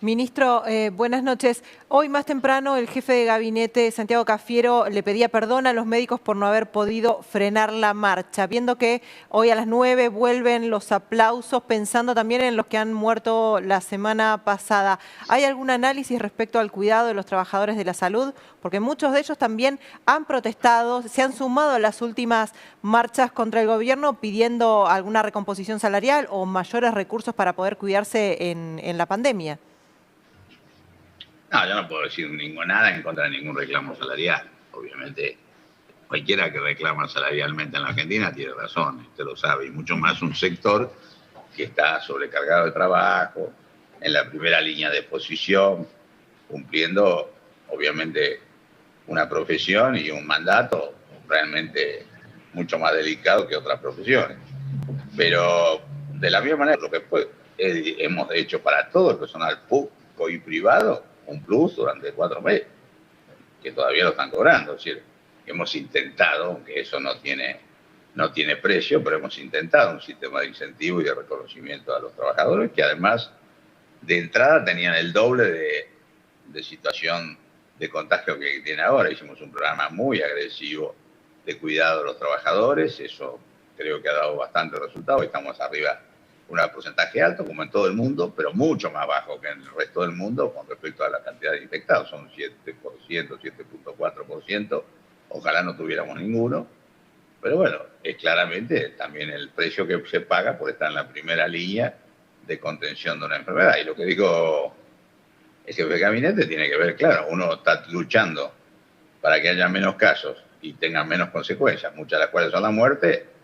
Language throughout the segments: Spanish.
Ministro, buenas noches. Hoy más temprano el jefe de gabinete, Santiago Cafiero, le pedía perdón a los médicos por no haber podido frenar la marcha, viendo que hoy a las 9 vuelven los aplausos, pensando también en los que han muerto la semana pasada. ¿Hay algún análisis respecto al cuidado de los trabajadores de la salud? Porque muchos de ellos también han protestado, se han sumado a las últimas marchas contra el gobierno pidiendo alguna recomposición salarial o mayores recursos para poder cuidarse en la pandemia. No, yo no puedo decir nada en contra de ningún reclamo salarial. Obviamente, cualquiera que reclama salarialmente en la Argentina tiene razón, usted lo sabe, y mucho más un sector que está sobrecargado de trabajo, en la primera línea de exposición, cumpliendo, obviamente, una profesión y un mandato realmente mucho más delicado que otras profesiones. Pero, de la misma manera, lo que hemos hecho para todo el personal público y privado, un plus durante 4 meses, que todavía lo están cobrando. Es decir, hemos intentado, aunque eso no tiene precio, pero hemos intentado un sistema de incentivo y de reconocimiento a los trabajadores que además de entrada tenían el doble de situación de contagio que tiene ahora. Hicimos un programa muy agresivo de cuidado de los trabajadores, eso creo que ha dado bastante resultado, estamos arriba un porcentaje alto, como en todo el mundo, pero mucho más bajo que en el resto del mundo con respecto a la cantidad de infectados. Son 7%, 7.4%. Ojalá no tuviéramos ninguno. Pero bueno, es claramente también el precio que se paga por estar en la primera línea de contención de una enfermedad. Y lo que digo el jefe de gabinete tiene que ver, claro, uno está luchando para que haya menos casos y tengan menos consecuencias, muchas de las cuales son la muerte,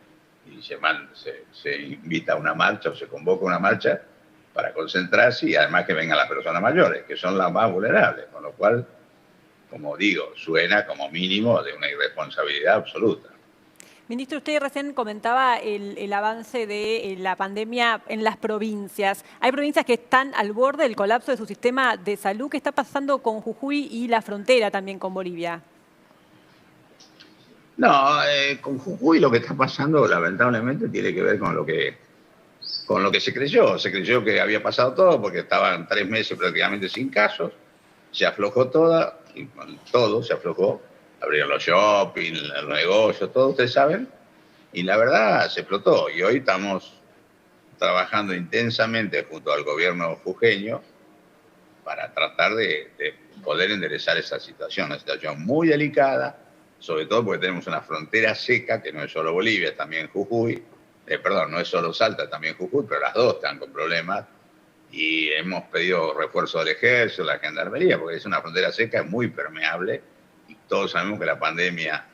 y se invita a una marcha o se convoca una marcha para concentrarse y además que vengan las personas mayores, que son las más vulnerables, con lo cual, como digo, suena como mínimo de una irresponsabilidad absoluta. Ministro, usted recién comentaba el avance de la pandemia en las provincias. Hay provincias que están al borde del colapso de su sistema de salud. ¿Qué está pasando con Jujuy y la frontera también con Bolivia? No, con Jujuy lo que está pasando lamentablemente tiene que ver con lo que se creyó. Se creyó que había pasado todo porque estaban 3 meses prácticamente sin casos. Se aflojó todo se aflojó. Abrieron los shopping, los negocios, todo, ustedes saben. Y la verdad se explotó. Y hoy estamos trabajando intensamente junto al gobierno jujeño para tratar de poder enderezar esa situación. Una situación muy delicada, sobre todo porque tenemos una frontera seca, que no es solo Bolivia, es también Jujuy. No es solo Salta, también Jujuy, pero las dos están con problemas. Y hemos pedido refuerzo del ejército, la gendarmería, porque es una frontera seca, es muy permeable. Y todos sabemos que la pandemia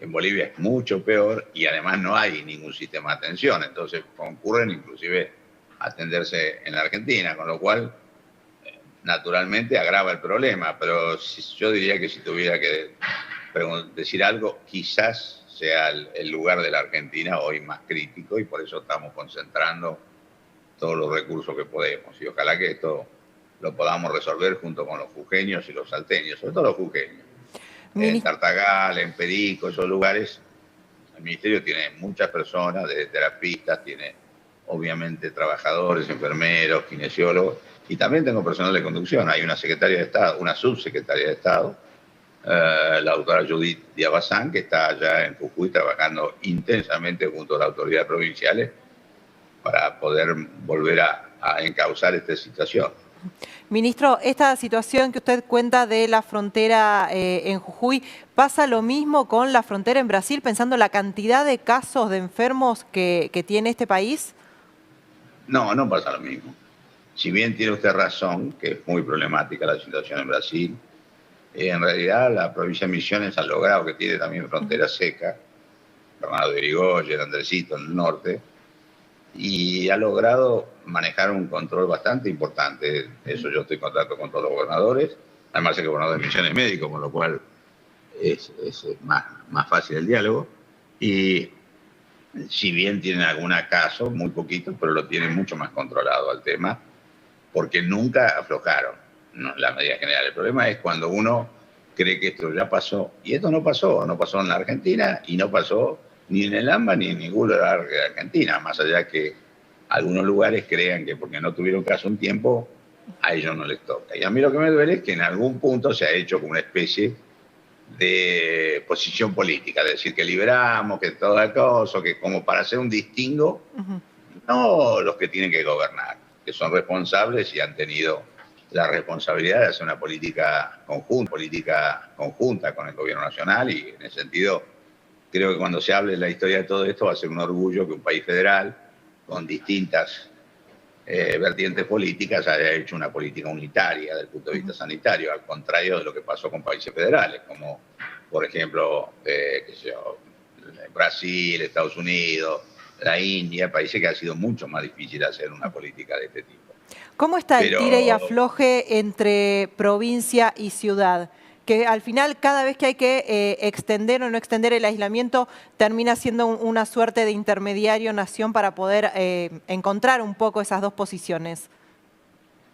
en Bolivia es mucho peor y además no hay ningún sistema de atención. Entonces concurren inclusive a atenderse en la Argentina, con lo cual naturalmente agrava el problema. Pero yo diría que si tuviera que decir algo, quizás sea el lugar de la Argentina hoy más crítico y por eso estamos concentrando todos los recursos que podemos. Y ojalá que esto lo podamos resolver junto con los jujeños y los salteños, sobre todo los jujeños. En Tartagal, en Perico, esos lugares, el ministerio tiene muchas personas, desde terapistas, tiene obviamente trabajadores, enfermeros, kinesiólogos, y también tengo personal de conducción. Hay una secretaria de Estado, una subsecretaria de Estado, la doctora Judith Diabazán, que está allá en Jujuy trabajando intensamente junto a las autoridades provinciales para poder volver a encauzar esta situación. Ministro, esta situación que usted cuenta de la frontera en Jujuy, ¿pasa lo mismo con la frontera en Brasil, pensando la cantidad de casos de enfermos que tiene este país? No, no pasa lo mismo. Si bien tiene usted razón, que es muy problemática la situación en Brasil, en realidad la provincia de Misiones ha logrado, que tiene también frontera seca, Bernardo de Irigoyen, Andresito en el norte, y ha logrado manejar un control bastante importante. Eso yo estoy en contacto con todos los gobernadores, además el gobernador de Misiones es médico, con lo cual es más fácil el diálogo. Y si bien tienen algún caso, muy poquito, pero lo tienen mucho más controlado al tema, porque nunca aflojaron las medidas generales. El problema es cuando uno cree que esto ya pasó, y esto no pasó en la Argentina y no pasó ni en el AMBA ni en ningún lugar de Argentina, más allá que algunos lugares crean que porque no tuvieron caso un tiempo, a ellos no les toca. Y a mí lo que me duele es que en algún punto se ha hecho como una especie de posición política, es decir, que liberamos, que todo el coso, que como para hacer un distingo, no los que tienen que gobernar, que son responsables y han tenido la responsabilidad de hacer una política conjunta con el gobierno nacional, y en ese sentido creo que cuando se hable de la historia de todo esto va a ser un orgullo que un país federal con distintas vertientes políticas haya hecho una política unitaria desde el punto de vista sanitario, al contrario de lo que pasó con países federales, como por ejemplo qué sé yo, Brasil, Estados Unidos, la India, países que ha sido mucho más difícil hacer una política de este tipo. ¿Cómo está el tire y afloje entre provincia y ciudad? Que al final, cada vez que hay que extender o no extender el aislamiento, termina siendo una suerte de intermediario nación para poder encontrar un poco esas dos posiciones.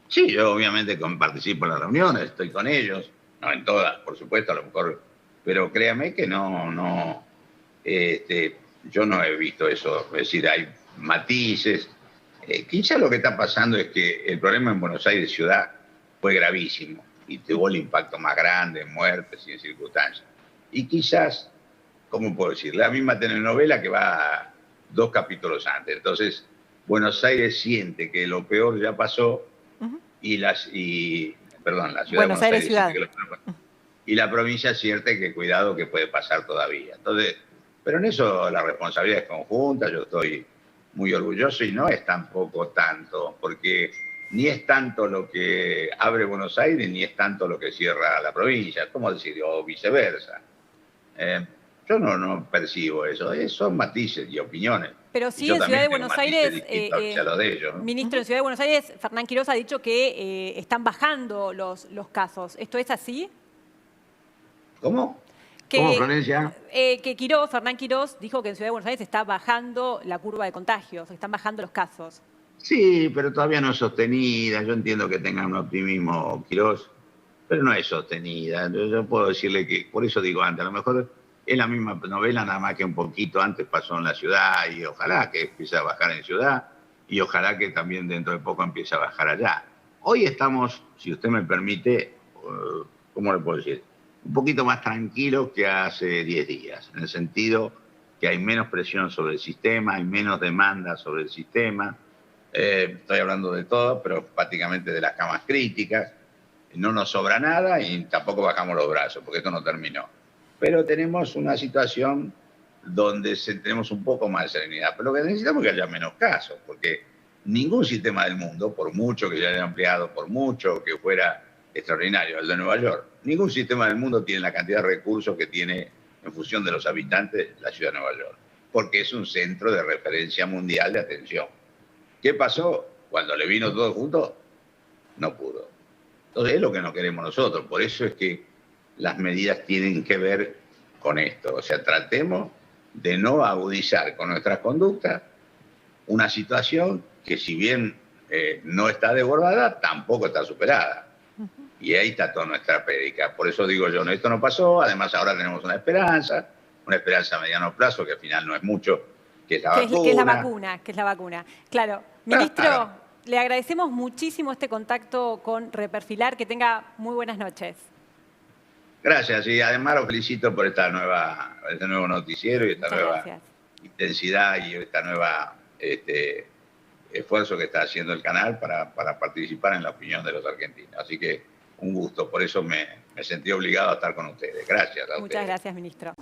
Sí, yo obviamente participo en las reuniones, estoy con ellos, no en todas, por supuesto, a lo mejor, pero créame que yo no he visto eso, es decir, hay matices. Quizá lo que está pasando es que el problema en Buenos Aires ciudad fue gravísimo y tuvo el impacto más grande en muertes y en circunstancias. Y quizás, ¿cómo puedo decir? La misma telenovela que va 2 capítulos antes. Entonces, Buenos Aires siente que lo peor ya pasó y la ciudad de Buenos Aires siente que lo peor pasó. Y la provincia siente que cuidado que puede pasar todavía. Entonces, pero en eso la responsabilidad es conjunta, yo estoy muy orgulloso y no es tampoco tanto, porque ni es tanto lo que abre Buenos Aires ni es tanto lo que cierra la provincia, ¿cómo decir? O viceversa. Yo no percibo eso, son matices y opiniones. Pero sí, en Ciudad de Buenos Aires, ¿no? Ministro, en Ciudad de Buenos Aires, Fernán Quirós ha dicho que están bajando los casos. ¿Esto es así? ¿Cómo? ¿Cómo, Florencia? Que Fernán Quirós dijo que en Ciudad de Buenos Aires está bajando la curva de contagios, están bajando los casos. Sí, pero todavía no es sostenida. Yo entiendo que tenga un optimismo Quirós, pero no es sostenida. Yo puedo decirle que, por eso digo antes, a lo mejor es la misma novela, nada más que un poquito antes pasó en la ciudad y ojalá que empiece a bajar en ciudad y ojalá que también dentro de poco empiece a bajar allá. Hoy estamos, si usted me permite, ¿cómo le puedo decir? Un poquito más tranquilos que hace 10 días, en el sentido que hay menos presión sobre el sistema, hay menos demanda sobre el sistema. Estoy hablando de todo, pero prácticamente de las camas críticas. No nos sobra nada y tampoco bajamos los brazos, porque esto no terminó. Pero tenemos una situación donde tenemos un poco más de serenidad. Pero lo que necesitamos es que haya menos casos, porque ningún sistema del mundo, por mucho que se haya ampliado, por mucho que fuera extraordinario, el de Nueva York, ningún sistema del mundo tiene la cantidad de recursos que tiene en función de los habitantes la ciudad de Nueva York, porque es un centro de referencia mundial de atención. ¿Qué pasó? Cuando le vino todo junto, no pudo. Entonces es lo que no queremos nosotros, por eso es que las medidas tienen que ver con esto. O sea, tratemos de no agudizar con nuestras conductas una situación que si bien no está desbordada, tampoco está superada. Y ahí está toda nuestra prédica. Por eso digo yo, no, esto no pasó, además ahora tenemos una esperanza a mediano plazo, que al final no es mucho, que es la vacuna. Que es la vacuna. Claro. Ministro, le agradecemos muchísimo este contacto con Reperfilar, que tenga muy buenas noches. Gracias, y además lo felicito por este nuevo noticiero y esta nueva intensidad y este nuevo esfuerzo que está haciendo el canal para participar en la opinión de los argentinos. Así que un gusto, por eso me sentí obligado a estar con ustedes. Gracias a ustedes. Muchas gracias, ministro.